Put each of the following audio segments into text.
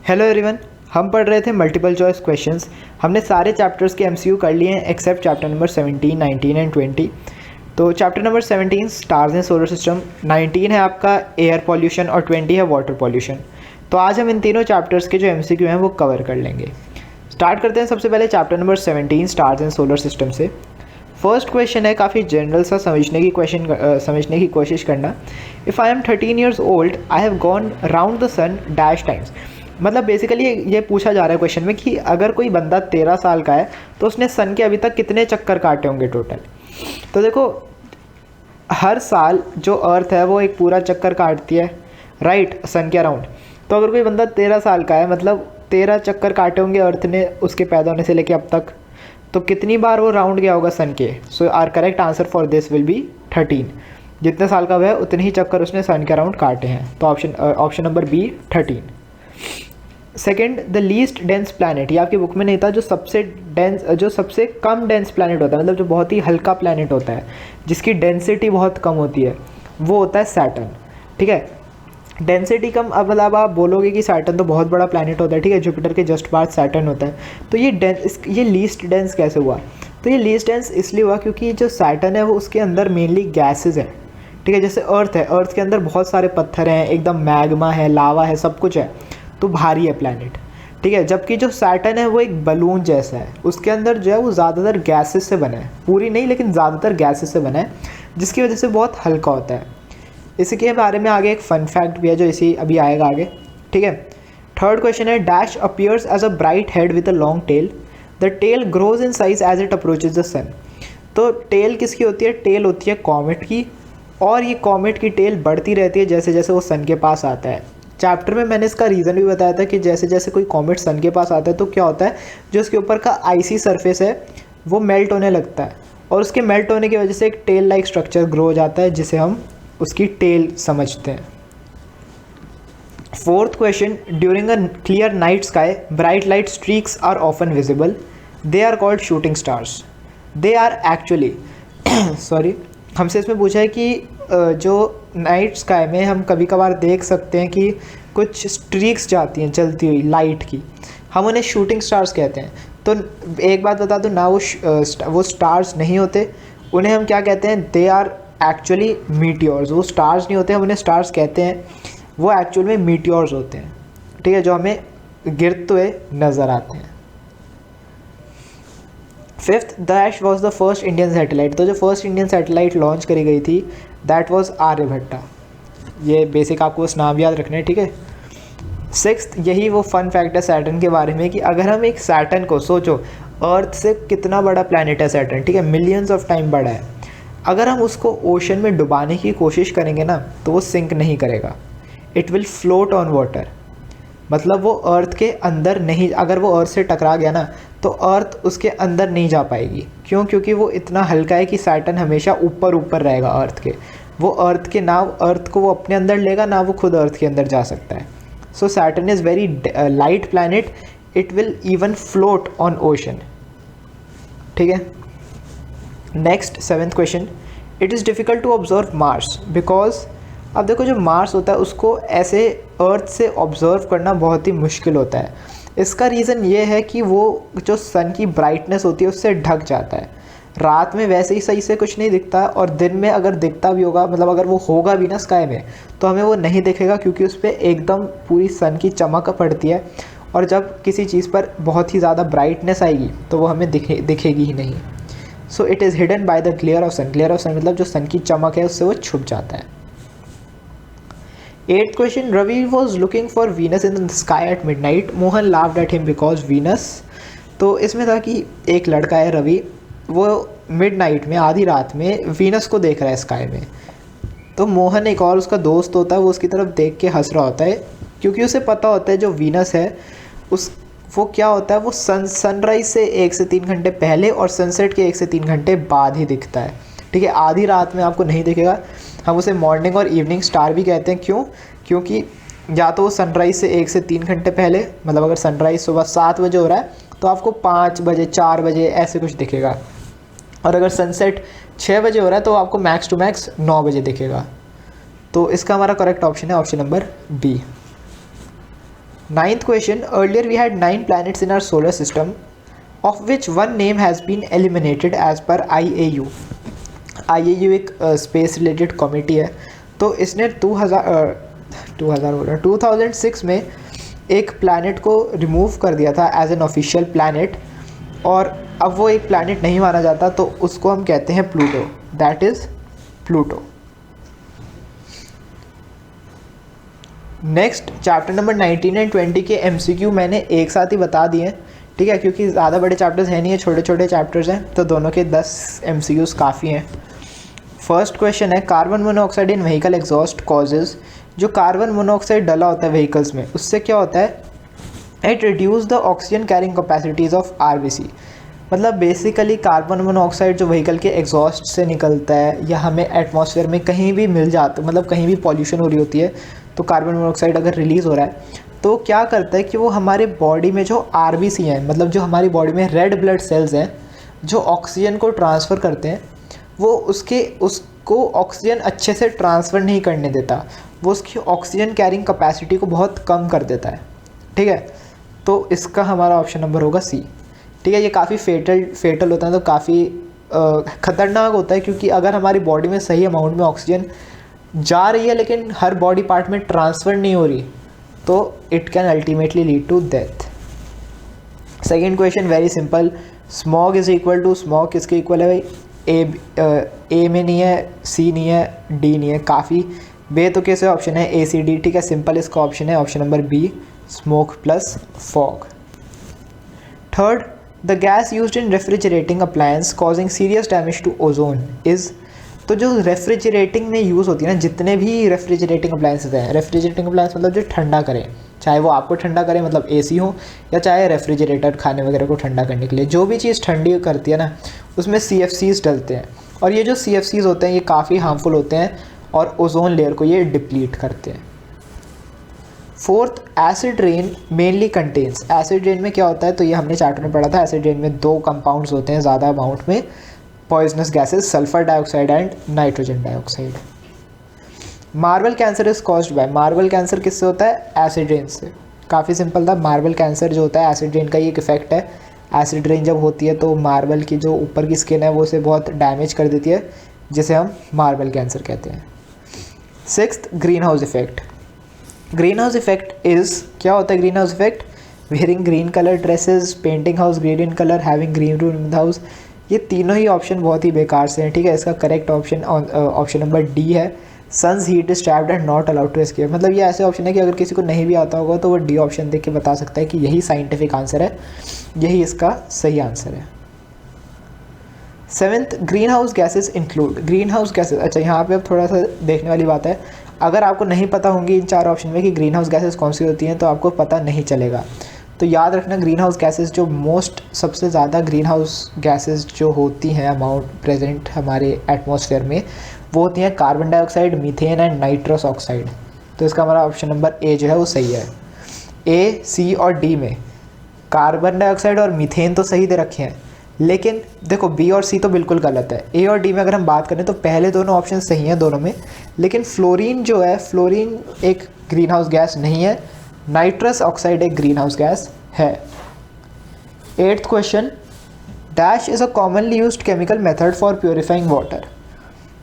Hello everyone, हम पढ़ रहे थे मल्टीपल चॉइस क्वेश्चंस। हमने सारे चैप्टर्स के एमसीक्यू कर लिए हैं एक्सेप्ट चैप्टर नंबर 17, 19 एंड 20। तो chapter number 17 stars in solar system, 19 है आपका एयर पॉल्यूशन और 20 है वाटर पॉल्यूशन। तो आज हम इन तीनों चैप्टर्स के जो एमसीक्यू हैं वो कवर कर लेंगे। स्टार्ट करते हैं सबसे पहले chapter number 17 stars in solar system से। फर्स्ट क्वेश्चन है काफ़ी जनरल सा, समझने की कोशिश करना। If I am 13 years old I have gone round the sun dash times. मतलब बेसिकली ये पूछा जा रहा है क्वेश्चन में कि अगर कोई बंदा 13 साल का है तो उसने सन के अभी तक कितने चक्कर काटे होंगे टोटल। तो देखो, हर साल जो अर्थ है वो एक पूरा चक्कर काटती है, राइट, सन के अराउंड। तो अगर कोई बंदा 13 साल का है मतलब 13 चक्कर काटे होंगे अर्थ ने उसके पैदा होने से लेके अब तक। तो कितनी बार वो राउंड गया होगा सन के। So are correct answer for this will be 13। जितने साल का वह उतने ही चक्कर उसने सन के अराउंड काटे हैं। तो option number B 13। Second, the least dense planet. ये आपकी बुक में नहीं था। जो सबसे कम डेंस प्लैनेट होता है, मतलब जो बहुत ही हल्का प्लैनेट होता है जिसकी डेंसिटी बहुत कम होती है, वो होता है सैटर्न। ठीक है, डेंसिटी कम। अब मतलब आप बोलोगे कि सैटर्न तो बहुत बड़ा प्लैनेट होता है, ठीक है, जुपिटर के जस्ट बाद सैटर्न होता है। तो ये लीस्ट डेंस कैसे हुआ? तो ये लीस्ट डेंस इसलिए हुआ क्योंकि जो सैटर्न है वो उसके अंदर मेनली गैसेज है। ठीक है, जैसे अर्थ है, अर्थ के अंदर बहुत सारे पत्थर हैं, एकदम मैग्मा है, लावा है, सब कुछ है, तो भारी है प्लैनेट। ठीक है, जबकि जो सैटर्न है वो एक बलून जैसा है, उसके अंदर जो है वो ज़्यादातर गैसेस से बना है, पूरी नहीं लेकिन ज़्यादातर गैसेस से बना है, जिसकी वजह से बहुत हल्का होता है। इसके बारे में आगे एक फन फैक्ट भी है जो इसी अभी आएगा आगे। ठीक है, थर्ड क्वेश्चन है dash appears as a bright head with a long tail, the tail grows in size as it approaches the sun. तो टेल किसकी होती है? टेल होती है कॉमेट की, और ये कॉमेट की टेल बढ़ती रहती है जैसे जैसे वो सन के पास आता है। चैप्टर में मैंने इसका रीज़न भी बताया था कि जैसे जैसे कोई कॉमेट सन के पास आता है तो क्या होता है, जो उसके ऊपर का आइसी सरफेस है वो मेल्ट होने लगता है, और उसके मेल्ट होने की वजह से एक टेल लाइक स्ट्रक्चर ग्रो हो जाता है जिसे हम उसकी टेल समझते हैं। Fourth question, during a clear night sky bright light streaks are often visible, they are called shooting stars. They are actually sorry, हमसे इसमें पूछा है कि जो नाइट स्काई में हम कभी कभार देख सकते हैं कि कुछ स्ट्रीक्स जाती हैं चलती हुई लाइट की, हम उन्हें शूटिंग स्टार्स कहते हैं। तो एक बात बता दूं ना, वो स्टार्स नहीं होते, उन्हें हम क्या कहते हैं? They are actually meteors. वो स्टार्स नहीं होते, हम उन्हें स्टार्स कहते हैं, वो एक्चुअल में मीटियोर्स होते हैं। ठीक है, जो हमें गिरते हुए नज़र आते हैं। Fifth, dash was the first Indian satellite. तो जो फर्स्ट इंडियन सैटेलाइट लॉन्च करी गई थी दैट वॉज आर्यभट्टा। ये बेसिक आपको उस नाम याद रखना है। ठीक है, सिक्स्थ, यही वो फन फैक्ट है सैटर्न के बारे में कि अगर हम एक सैटर्न को सोचो, अर्थ से कितना बड़ा प्लैनेट है सैटर्न, ठीक है, मिलियंस ऑफ टाइम बड़ा है। अगर हम उसको ओशन में डुबाने की कोशिश करेंगे ना तो वो सिंक नहीं करेगा, it will float on water. मतलब वो अर्थ के अंदर नहीं, अगर वो अर्थ से टकरा गया ना तो अर्थ उसके अंदर नहीं जा पाएगी। क्यों? क्योंकि वो इतना हल्का है कि सैटर्न हमेशा ऊपर ऊपर रहेगा अर्थ के। वो अर्थ को वो अपने अंदर लेगा ना, वो खुद अर्थ के अंदर जा सकता है। So Saturn is very light planet, it will even float on ocean. ठीक है, next seventh question, it is difficult to observe Mars because. अब देखो, जो मार्स होता है उसको ऐसे अर्थ से ऑब्ज़र्व करना बहुत ही मुश्किल होता है। इसका रीज़न ये है कि वो जो सन की ब्राइटनेस होती है उससे ढक जाता है। रात में वैसे ही सही से कुछ नहीं दिखता, और दिन में अगर दिखता भी होगा, मतलब अगर वो होगा भी ना स्काई में, तो हमें वो नहीं दिखेगा क्योंकि उस पर एकदम पूरी सन की चमक पड़ती है। और जब किसी चीज़ पर बहुत ही ज़्यादा ब्राइटनेस आएगी तो वो हमें दिखेगी ही नहीं। So it is hidden by the glare of sun. Glare of sun मतलब जो सन की चमक है उससे वो छुप जाता है। Eighth question, Ravi was looking for Venus in the sky at midnight, Mohan laughed at him because Venus. तो इसमें था कि एक लड़का है रवि, वो मिडनाइट में, आधी रात में वीनस को देख रहा है स्काई में। तो मोहन, एक और उसका दोस्त होता है, वो उसकी तरफ देख के हंस रहा होता है क्योंकि उसे पता होता है जो वीनस है वो क्या होता है, वो सनराइज से 1 से 3 घंटे पहले और सनसेट के 1 से 3 घंटे बाद ही दिखता है। ठीक है, आधी रात में आपको नहीं दिखेगा। हम उसे मॉर्निंग और इवनिंग स्टार भी कहते हैं। क्यों? क्योंकि या तो वो सनराइज़ से 1 से 3 घंटे पहले, मतलब अगर सनराइज़ सुबह 7 बजे हो रहा है तो आपको 5 बजे 4 बजे ऐसे कुछ दिखेगा, और अगर सनसेट 6 बजे हो रहा है तो आपको मैक्स टू मैक्स 9 बजे दिखेगा। तो इसका हमारा करेक्ट ऑप्शन है option number B. Ninth question, earlier we had 9 planets in our solar system, of which one name has been eliminated as per IAU. IAU एक स्पेस रिलेटेड कमिटी है, तो इसने 2006 में एक प्लैनेट को रिमूव कर दिया था एज एन ऑफिशियल प्लैनेट, और अब वो एक प्लैनेट नहीं माना जाता, तो उसको हम कहते हैं Pluto, that is Pluto. Next chapter number 19 and 20 के MCQ मैंने एक साथ ही बता दिए हैं, ठीक है, क्योंकि ज़्यादा बड़े चैप्टर्स हैं नहीं है, छोटे छोटे चैप्टर्स हैं, तो दोनों के 10 MCQs काफ़ी हैं। फर्स्ट क्वेश्चन है, कार्बन मोनोऑक्साइड इन व्हीकल एग्जॉस्ट कॉजेज। जो कार्बन मोनोऑक्साइड डला होता है व्हीकल्स में, उससे क्या होता है, it reduce the oxygen carrying capacities of RBC। मतलब बेसिकली कार्बन मोनोऑक्साइड जो व्हीकल के एग्जॉस्ट से निकलता है या हमें एटमॉस्फेयर में कहीं भी मिल जाता, मतलब कहीं भी पॉल्यूशन हो रही होती है, तो कार्बन मोनोऑक्साइड अगर रिलीज़ हो रहा है तो क्या करता है कि वो हमारे बॉडी में जो RBC हैं, मतलब जो हमारी बॉडी में रेड ब्लड सेल्स हैं जो ऑक्सीजन को ट्रांसफ़र करते हैं, वो उसको ऑक्सीजन अच्छे से ट्रांसफ़र नहीं करने देता, वो उसकी ऑक्सीजन कैरिंग कैपेसिटी को बहुत कम कर देता है, ठीक है। तो इसका हमारा ऑप्शन नंबर होगा C, ठीक है। ये काफ़ी फेटल होता है, तो काफ़ी ख़तरनाक होता है, क्योंकि अगर हमारी बॉडी में सही अमाउंट में ऑक्सीजन जा रही है लेकिन हर बॉडी पार्ट में ट्रांसफ़र नहीं हो रही, तो it can ultimately lead to death. Second question very simple, smog is equal to, smog किसके इक्वल है भाई, ए में नहीं है, C नहीं है, D नहीं है, काफ़ी बेतुके से ऑप्शन है ACD, ठीक है। सिंपल इसका ऑप्शन है option number B, smoke plus fog. Third, the gas used in refrigerating appliance causing serious damage to ozone is. तो जो रेफ्रिजरेटिंग में यूज़ होती है ना, जितने भी रेफ्रिजरेटिंग अप्लायंसेज हैं, रेफ्रिजरेटिंग अप्लायंस मतलब जो ठंडा करें, चाहे वो आपको ठंडा करे मतलब AC हो, या चाहे रेफ्रिजरेटर खाने वगैरह को ठंडा करने के लिए, जो भी चीज़ ठंडी करती है ना, उसमें CFCs डलते हैं, और ये जो CFCs होते हैं ये काफ़ी हार्मफुल होते हैं और ओजोन लेयर को ये डिप्लीट करते हैं। Fourth, acid rain mainly contains. Acid rain में क्या होता है, तो ये हमने चैप्टर में पढ़ा था, एसिड रेन में 2 कंपाउंड्स होते हैं ज़्यादा अमाउंट में, poisonous gases, sulphur dioxide and nitrogen dioxide. Marble cancer is caused by, marble cancer किससे होता है, एसिड रेन से। काफ़ी सिंपल था, मार्बल कैंसर जो होता है एसिड रेन का ही एक इफेक्ट है। एसिड रेन जब होती है तो मार्बल की जो ऊपर की स्किन है वो उसे बहुत डैमेज कर देती है, जिसे हम मार्बल कैंसर कहते हैं। Sixth, green house effect. Green house effect is, क्या होता है green house effect, wearing green colour dresses, painting house green in colour, having green room in the house. ये तीनों ही ऑप्शन बहुत ही बेकार से हैं, ठीक है। इसका correct option option number D है, sun's heat is trapped and not allowed to escape. मतलब ये ऐसे ऑप्शन है कि अगर किसी को नहीं भी आता होगा तो वो D ऑप्शन देख के बता सकता है कि यही साइंटिफिक आंसर है, यही इसका सही आंसर है। Seventh, green house gases include. Green house gases, अच्छा यहाँ पे अब थोड़ा सा देखने वाली बात है, अगर आपको नहीं पता होंगी इन 4 ऑप्शन में कि ग्रीन हाउस गैसेज कौन सी होती हैं तो आपको पता नहीं चलेगा। तो याद रखना, ग्रीन हाउस गैसेज जो सबसे ज़्यादा ग्रीन हाउस गैसेज जो होती हैं अमाउंट प्रेजेंट हमारे एटमॉस्फेयर में, वो होती हैं carbon dioxide, methane and nitrous oxide. तो इसका हमारा ऑप्शन नंबर A जो है वो सही है। A, C और D में कार्बन डाइऑक्साइड और मीथेन तो सही दे रखे हैं, लेकिन देखो B और C तो बिल्कुल गलत है। A और D में अगर हम बात करें तो पहले दोनों ऑप्शन सही हैं दोनों में, लेकिन फ्लोरीन जो है, फ्लोरीन एक ग्रीन हाउस गैस नहीं है, नाइट्रस ऑक्साइड एक ग्रीन हाउस गैस है। 8th question, dash is a commonly used chemical method for purifying water.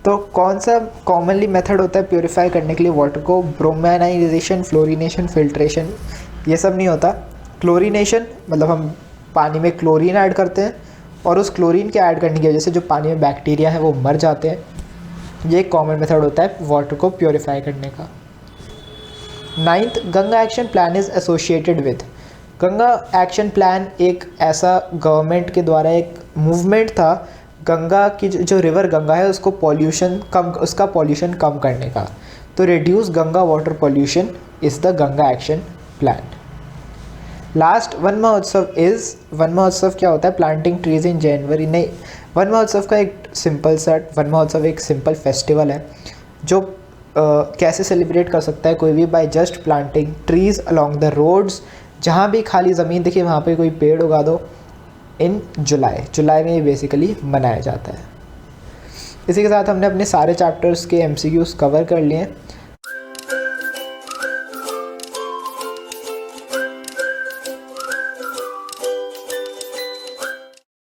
तो कौन सा कॉमनली मेथड होता है प्योरीफाई करने के लिए वाटर को, ब्रोमानाइजेशन, फ्लोरिनेशन, फिल्ट्रेशन, ये सब नहीं होता। क्लोरीनेशन मतलब हम पानी में क्लोरीन ऐड करते हैं और उस क्लोरीन के ऐड करने की वजह से जो पानी में बैक्टीरिया है वो मर जाते हैं, ये एक कॉमन मेथड होता है वाटर को प्योरीफाई करने का। 9th, Ganga action plan is associated with. Ganga action plan एक ऐसा गवर्नमेंट के द्वारा एक मूवमेंट था, गंगा की जो रिवर गंगा है उसका पॉल्यूशन कम करने का। तो reduce Ganga water pollution is the Ganga action plan. Last, one महोत्सव इज़, वन महोत्सव क्या होता है, प्लांटिंग ट्रीज इन जनवरी। नहीं, वन महोत्सव का एक सिंपल सा, वन महोत्सव एक सिंपल फेस्टिवल है जो कैसे सेलिब्रेट कर सकता है कोई भी, by just planting trees along the roads. जहाँ भी खाली ज़मीन दिखे वहाँ पे कोई पेड़ उगा दो। इन जुलाई में ये बेसिकली मनाया जाता है। इसी के साथ हमने अपने सारे चैप्टर्स के MCQs कवर कर लिए हैं।